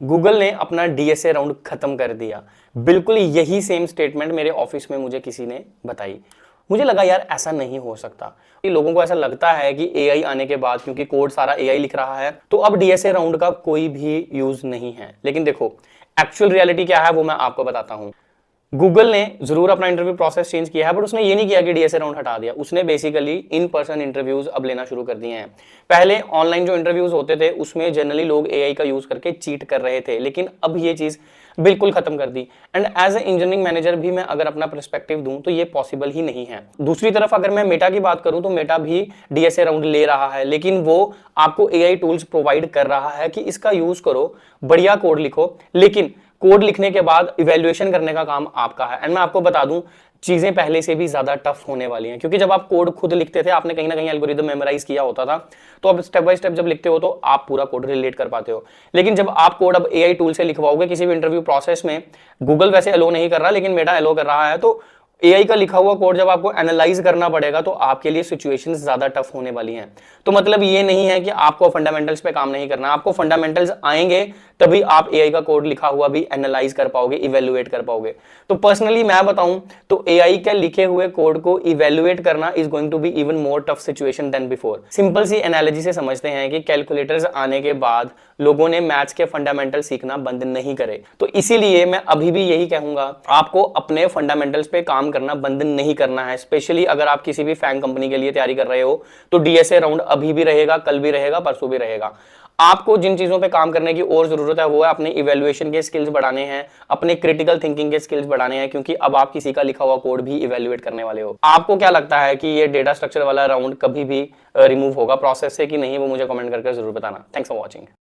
Google ने अपना DSA round खत्म कर दिया। बिल्कुल यही सेम स्टेटमेंट मेरे ऑफिस में मुझे किसी ने बताई। मुझे लगा यार ऐसा नहीं हो सकता। लोगों को ऐसा लगता है कि एआई आने के बाद, क्योंकि कोड सारा एआई लिख रहा है, तो अब डीएसए राउंड का कोई भी यूज नहीं है। लेकिन देखो एक्चुअल रियलिटी क्या है वो मैं आपको बताता हूं। गूगल ने जरूर अपना इंटरव्यू प्रोसेस चेंज किया है, बट उसने ये नहीं किया कि डीएसए राउंड हटा दिया। उसने बेसिकली इन पर्सन इंटरव्यूज अब लेना शुरू कर दिए हैं। पहले ऑनलाइन जो इंटरव्यूज होते थे उसमें जनरली लोग एआई का यूज करके चीट कर रहे थे, लेकिन अब ये चीज बिल्कुल खत्म कर दी। And as a engineering manager भी मैं अगर अपना पर्सपेक्टिव दूं तो ये पॉसिबल ही नहीं है। दूसरी तरफ अगर मैं मेटा की बात करूं तो मेटा भी डीएसए राउंड ले रहा है, लेकिन वो आपको एआई टूल्स प्रोवाइड कर रहा है कि इसका यूज करो, बढ़िया कोड लिखो, लेकिन कोड लिखने के बाद इवैल्यूएशन करने का काम आपका है। एंड मैं आपको बता दूं चीजें पहले से भी ज्यादा टफ होने वाली हैं, क्योंकि जब आप कोड खुद लिखते थे आपने कहीं ना कहीं एल्गोरिदम मेमोराइज किया होता था, तो अब स्टेप बाय स्टेप जब लिखते हो तो आप पूरा कोड रिलेट कर पाते हो। लेकिन जब आप कोड अब एआई टूल से लिखवाओगे किसी भी इंटरव्यू प्रोसेस में, गूगल वैसे अलो नहीं कर रहा लेकिन मेटा अलो कर रहा है, तो एआई का लिखा हुआ कोड जब आपको एनालाइज करना पड़ेगा तो आपके लिए सिचुएशंस ज्यादा टफ होने वाली हैं। तो मतलब ये नहीं है कि आपको फंडामेंटल्स पे काम नहीं करना, आपको फंडामेंटल्स आएंगे तभी आप एआई का कोड लिखा हुआ भी एनालाइज कर पाओगे, इवेल्युएट कर पाओगे। तो पर्सनली मैं बताऊं तो एआई के लिखे हुए कोड को इवेल्युएट करना is going to be even more tough situation than before. Simple सी एनालॉजी से समझते हैं कि कैलकुलेटर्स आने के बाद लोगों ने मैथ्स के फंडामेंटल सीखना बंद नहीं करे। तो इसीलिए मैं अभी भी यही कहूंगा, आपको अपने फंडामेंटल्स पे काम करना बंद नहीं करना है। स्पेशली अगर आप किसी भी फैंग कंपनी के लिए तैयारी कर रहे हो तो डीएसए राउंड अभी भी रहेगा, कल भी रहेगा, परसों भी रहेगा। आपको जिन चीजों पे काम करने की और जरूरत है वो है अपने इवैल्यूएशन के स्किल्स बढ़ाने हैं, अपने क्रिटिकल थिंकिंग के स्किल्स बढ़ाने हैं, क्योंकि अब आप किसी का लिखा हुआ कोड भी इवैल्यूएट करने वाले हो। आपको क्या लगता है कि ये डेटा स्ट्रक्चर वाला राउंड कभी भी रिमूव होगा प्रोसेस से कि नहीं, वो मुझे कमेंट करके जरूर बताना। Thanks for watching.